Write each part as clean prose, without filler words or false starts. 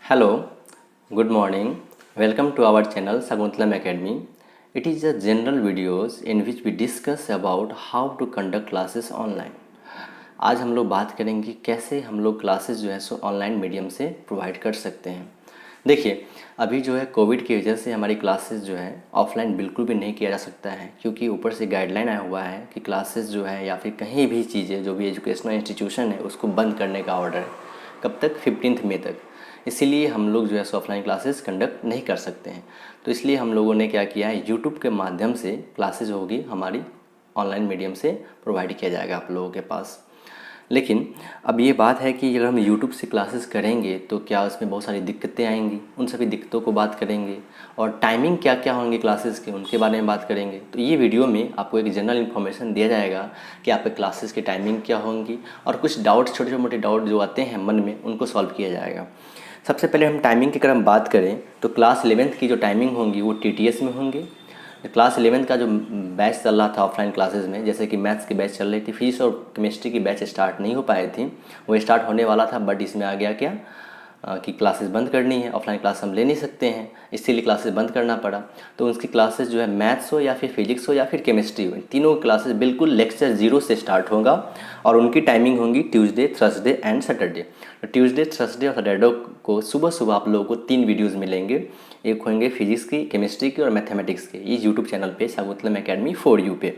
Hello, good morning. Welcome to our channel Shakuntalam Academy. It is a general videos in which we discuss about how to conduct classes online. आज हम लोग बात करेंगे कैसे हम लोग क्लासेस जो है सो ऑनलाइन मीडियम से प्रोवाइड कर सकते हैं। देखिए अभी जो है कोविड की वजह से हमारी क्लासेस जो है ऑफलाइन बिल्कुल भी नहीं किया जा सकता है, क्योंकि ऊपर से गाइडलाइन आया हुआ है कि क्लासेस जो है या फिर कहीं भी चीज़ें जो भी एजुकेशनल इंस्टीट्यूशन है उसको बंद करने का ऑर्डर है। कब तक? 15 मई तक। इसीलिए हम लोग जो है सो ऑफलाइन क्लासेस कंडक्ट नहीं कर सकते हैं। तो इसलिए हम लोगों ने क्या किया है, यूट्यूब के माध्यम से क्लासेस होगी हमारी ऑनलाइन मीडियम से प्रोवाइड किया जाएगा आप लोगों के पास। लेकिन अब ये बात है कि अगर हम यूट्यूब से क्लासेस करेंगे तो क्या उसमें बहुत सारी दिक्कतें आएंगी, उन सभी दिक्कतों को बात करेंगे और टाइमिंग क्या क्या होंगे क्लासेस के उनके बारे में बात करेंगे। तो ये वीडियो में आपको एक जनरल इन्फॉर्मेशन दिया जाएगा कि आपके क्लासेस की टाइमिंग क्या होंगी और कुछ डाउट्स, छोटे मोटे डाउट जो आते हैं मन में, उनको सॉल्व किया जाएगा। सबसे पहले हम टाइमिंग की अगर हम बात करें तो क्लास 11th की जो टाइमिंग होंगी वो TTS में होंगी। क्लास 11th का जो बैच चल रहा था ऑफलाइन क्लासेस में, जैसे कि मैथ्स की बैच चल रही थी, फिजिक्स और केमिस्ट्री की बैच स्टार्ट नहीं हो पाई थी, वो स्टार्ट होने वाला था, बट इसमें आ गया क्या कि क्लासेस बंद करनी है, ऑफलाइन क्लास हम ले नहीं सकते हैं, इसीलिए क्लासेस बंद करना पड़ा। तो उसकी क्लासेस जो है मैथ्स हो या फिर फिजिक्स हो या फिर केमिस्ट्री हो, तीनों क्लासेस बिल्कुल लेक्चर 0 से स्टार्ट होगा और उनकी टाइमिंग होंगी ट्यूसडे, थर्सडे एंड सैटरडे। तो ट्यूसडे, थर्सडे और सैटरडे को सुबह सुबह आप लोगों को 3 वीडियोज़ मिलेंगे। एक होंगे फिजिक्स की, केमिस्ट्री की और मैथमेटिक्स के, ये यूट्यूब चैनल पे शाकुंतलम एकेडमी फॉर यू पे।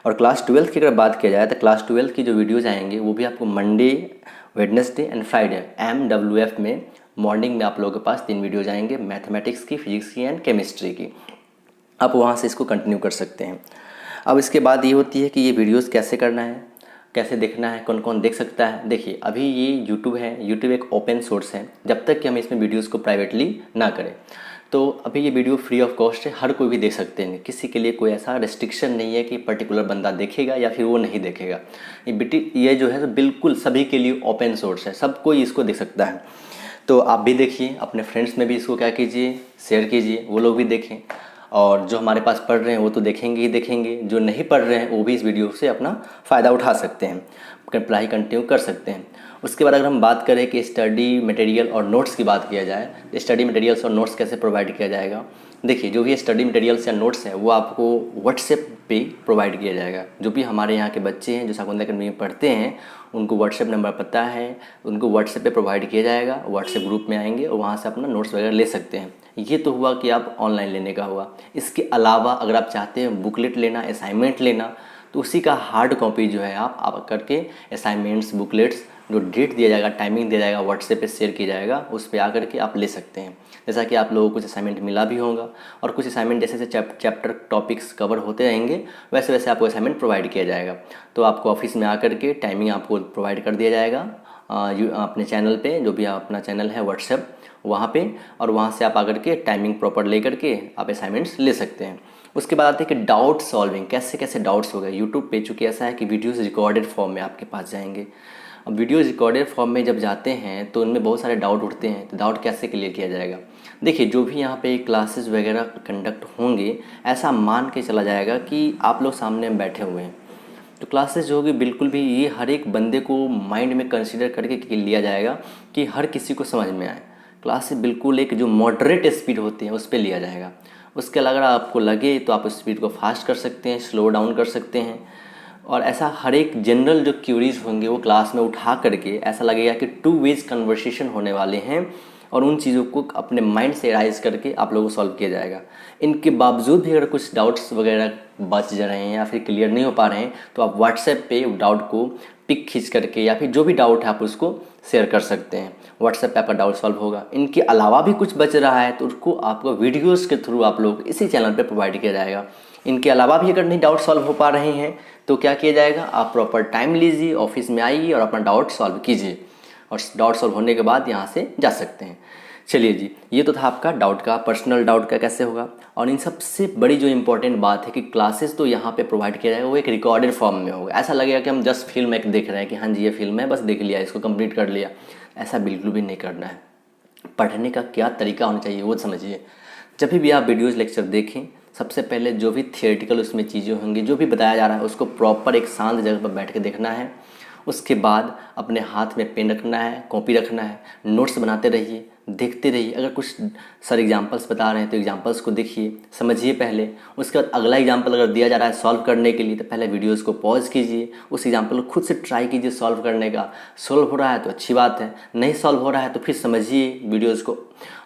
और क्लास 12th की अगर बात किया जाए तो क्लास 12th की जो वीडियोज़ आएंगे वो भी आपको Monday, Wednesday and Friday MWF में मॉर्निंग में आप लोगों के पास 3 वीडियोज़ आएंगे, मैथमेटिक्स की, फिजिक्स की एंड केमिस्ट्री की। आप वहाँ से इसको कंटिन्यू कर सकते हैं। अब इसके बाद ये होती है कि ये वीडियोज़ कैसे करना है, कैसे देखना है, कौन कौन देख सकता है। देखिए अभी ये यूट्यूब है, यूट्यूब एक ओपन सोर्स है, जब तक कि हम इसमें वीडियोज़ को प्राइवेटली ना करें। तो अभी ये वीडियो फ्री ऑफ कॉस्ट है, हर कोई भी देख सकते हैं, किसी के लिए कोई ऐसा रेस्ट्रिक्शन नहीं है कि पर्टिकुलर बंदा देखेगा या फिर वो नहीं देखेगा। ये जो है तो बिल्कुल सभी के लिए ओपन सोर्स है, सब कोई इसको देख सकता है। तो आप भी देखिए, अपने फ्रेंड्स में भी इसको क्या कीजिए, शेयर कीजिए, वो लोग भी देखें। और जो हमारे पास पढ़ रहे हैं वो तो देखेंगे ही देखेंगे, जो नहीं पढ़ रहे हैं वो भी इस वीडियो से अपना फ़ायदा उठा सकते हैं, पढ़ाई कंटिन्यू कर सकते हैं। उसके बाद अगर हम बात करें कि स्टडी मटेरियल और नोट्स की बात किया जाए, तो स्टडी मटेरियल्स और नोट्स कैसे प्रोवाइड किया जाएगा। देखिए जो भी स्टडी मटेरियल्स या नोट्स हैं वो आपको व्हाट्सएप पे प्रोवाइड किया जाएगा। जो भी हमारे यहाँ के बच्चे हैं जो शाकुंतलम एकेडमी में पढ़ते हैं उनको व्हाट्सएप नंबर पता है, उनको व्हाट्सएप पे प्रोवाइड किया जाएगा, व्हाट्सएप ग्रुप में आएंगे और वहाँ से अपना नोट्स वगैरह ले सकते हैं। ये तो हुआ कि आप ऑनलाइन लेने का हुआ। इसके अलावा अगर आप चाहते हैं बुकलेट लेना, असाइनमेंट लेना, तो उसी का हार्ड कॉपी जो है आप करके असाइनमेंट्स, बुकलेट्स जो डेट दिया जाएगा, टाइमिंग दिया जाएगा, व्हाट्सएप पे शेयर किया जाएगा, उस पर आकर के आप ले सकते हैं। जैसा कि आप लोगों को कुछ असाइनमेंट मिला भी होगा और कुछ असाइनमेंट जैसे जैसे चैप्टर टॉपिक्स कवर होते रहेंगे वैसे वैसे आपको असाइनमेंट प्रोवाइड किया जाएगा। तो आपको ऑफिस में आकर के टाइमिंग आपको प्रोवाइड कर दिया जाएगा अपने चैनल पे, जो भी अपना चैनल है व्हाट्सएप वहाँ पे, और वहाँ से आप आकर के टाइमिंग प्रॉपर ले करके आप असाइनमेंट्स ले सकते हैं। उसके बाद आते हैं कि डाउट सॉल्विंग, कैसे कैसे डाउट्स हो गए यूट्यूब पे। चूँकि ऐसा है कि वीडियोज़ रिकॉर्डेड फॉर्म में आपके पास जाएंगे। अब वीडियोज़ रिकॉर्डेड फॉर्म में जब जाते हैं तो उनमें बहुत सारे डाउट उठते हैं, तो डाउट कैसे क्लियर किया जाएगा। देखिए जो भी यहाँ पे क्लासेस वगैरह कंडक्ट होंगे, ऐसा मान के चला जाएगा कि आप लोग सामने बैठे हुए हैं, तो क्लासेस जो होगी बिल्कुल भी ये हर एक बंदे को माइंड में कंसीडर करके लिया जाएगा कि हर किसी को समझ में आए। क्लासेस बिल्कुल एक जो मॉडरेट स्पीड होती है उस पर लिया जाएगा। उसके अलावा अगर आपको लगे तो आप स्पीड को फास्ट कर सकते हैं, स्लो डाउन कर सकते हैं। और ऐसा हर एक जनरल जो क्यूरीज होंगे वो क्लास में उठा करके ऐसा लगेगा कि 2 वेज कन्वर्सेशन होने वाले हैं और उन चीज़ों को अपने माइंड से राइज करके आप लोगों को सॉल्व किया जाएगा। इनके बावजूद भी अगर कुछ डाउट्स वगैरह बच जा रहे हैं या फिर क्लियर नहीं हो पा रहे हैं तो आप व्हाट्सएप पे डाउट को पिक खींच करके या फिर जो भी डाउट है आप उसको शेयर कर सकते हैं। व्हाट्सएप पे आपका डाउट सॉल्व होगा। इनके अलावा भी कुछ बच रहा है तो उसको आपको वीडियोज़ के थ्रू आप लोग इसी चैनल पर प्रोवाइड किया जाएगा। इनके अलावा भी अगर नहीं डाउट सॉल्व हो पा रहे हैं तो क्या किया जाएगा, आप प्रॉपर टाइम लीजिए, ऑफिस में आइए और अपना डाउट सॉल्व कीजिए और डाउट सॉल्व होने के बाद यहाँ से जा सकते हैं। चलिए जी, ये तो था आपका डाउट का, पर्सनल डाउट का कैसे होगा। और इन सबसे बड़ी जो इंपॉर्टेंट बात है कि क्लासेस तो यहाँ पे प्रोवाइड किया जाएगा वो एक रिकॉर्डेड फॉर्म में होगा। ऐसा लगेगा कि हम जस्ट फिल्म एक देख रहे हैं कि हाँ जी ये फिल्म है, बस देख लिया, इसको कंप्लीट कर लिया। ऐसा बिल्कुल भी नहीं करना है। पढ़ने का क्या तरीका होना चाहिए वो समझिए। जब भी आप वीडियोज़ लेक्चर देखें, सबसे पहले जो भी थियोरेटिकल उसमें चीज़ें होंगी, जो भी बताया जा रहा है उसको प्रॉपर एक शांत जगह पर बैठ के देखना है। उसके बाद अपने हाथ में पेन रखना है, कॉपी रखना है, नोट्स बनाते रहिए, देखते रहिए। अगर कुछ सर एग्जांपल्स बता रहे हैं तो एग्जांपल्स को देखिए, समझिए पहले। उसके बाद अगला एग्जांपल अगर दिया जा रहा है सॉल्व करने के लिए तो पहले वीडियोस को पॉज कीजिए, उस एग्जांपल को खुद से ट्राई कीजिए सॉल्व करने का। सॉल्व हो रहा है तो अच्छी बात है, नहीं सॉल्व हो रहा है तो फिर समझिए वीडियोज़ को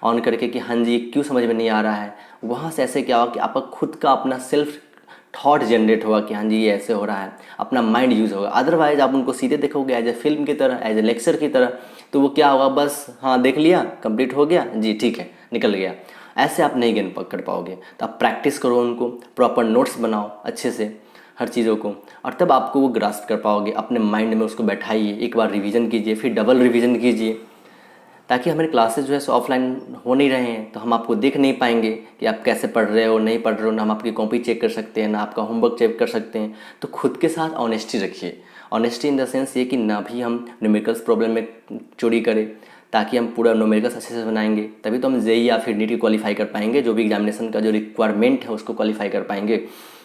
ऑन करके कि हाँ जी क्यों समझ में नहीं आ रहा है। वहाँ से ऐसे क्या होगा कि आपका खुद का अपना सेल्फ थॉट जनरेट होगा कि हाँ जी ये ऐसे हो रहा है, अपना माइंड यूज़ होगा। अदरवाइज आप उनको सीधे देखोगे एज ए फिल्म की तरह, एज ए लेक्चर की तरह, तो वो क्या होगा, बस हाँ देख लिया, कंप्लीट हो गया जी, ठीक है, निकल गया। ऐसे आप नहीं गेन कर पाओगे। तो आप प्रैक्टिस करो, उनको प्रॉपर नोट्स बनाओ अच्छे से हर चीज़ों को, और तब आपको वो ग्रास्प कर पाओगे। अपने माइंड में उसको बैठाइए, एक बार रिवीजन कीजिए, फिर डबल रिवीजन कीजिए, ताकि हमारे क्लासेस जो है सो ऑफलाइन हो नहीं रहे हैं तो हम आपको देख नहीं पाएंगे कि आप कैसे पढ़ रहे हो, नहीं पढ़ रहे हो। ना हम आपकी कॉपी चेक कर सकते हैं, ना आपका होमवर्क चेक कर सकते हैं। तो खुद के साथ ऑनेस्टी रखिए। ऑनेस्टी इन द सेंस ये कि ना भी हम न्यूमेरिकल्स प्रॉब्लम में चोरी करें, ताकि हम पूरा न्यूमेरिकल्स अच्छे से बनाएंगे, तभी तो हम जेई या फिर नीट क्वालिफाई कर पाएंगे। जो भी एग्जामिनेशन का जो रिक्वायरमेंट है उसको क्वालिफाई कर पाएंगे।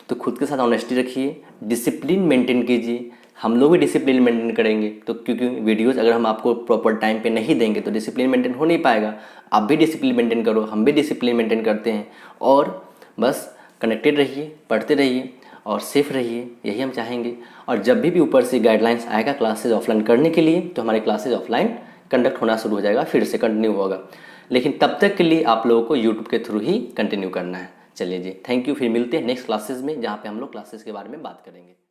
तो खुद के साथ ऑनेस्टी रखिए, डिसिप्लिन मेंटेन कीजिए। हम लोग भी डिसिप्लिन मेंटेन करेंगे तो, क्योंकि वीडियोस अगर हम आपको प्रॉपर टाइम पे नहीं देंगे तो डिसिप्लिन मेंटेन हो नहीं पाएगा। आप भी डिसिप्लिन मेंटेन करो, हम भी डिसिप्लिन मेंटेन करते हैं। और बस कनेक्टेड रहिए, पढ़ते रहिए और सेफ रहिए, यही हम चाहेंगे। और जब भी ऊपर से गाइडलाइंस आएगा क्लासेज ऑफलाइन करने के लिए तो हमारे क्लासेज ऑफलाइन कंडक्ट होना शुरू हो जाएगा, फिर से कंटिन्यू होगा। लेकिन तब तक के लिए आप लोगों को यूट्यूब के थ्रू ही कंटिन्यू करना है। चलिए जी, थैंक यू। फिर मिलते हैं नेक्स्ट क्लासेस में, जहाँ पे हम लोग क्लासेस के बारे में बात करेंगे।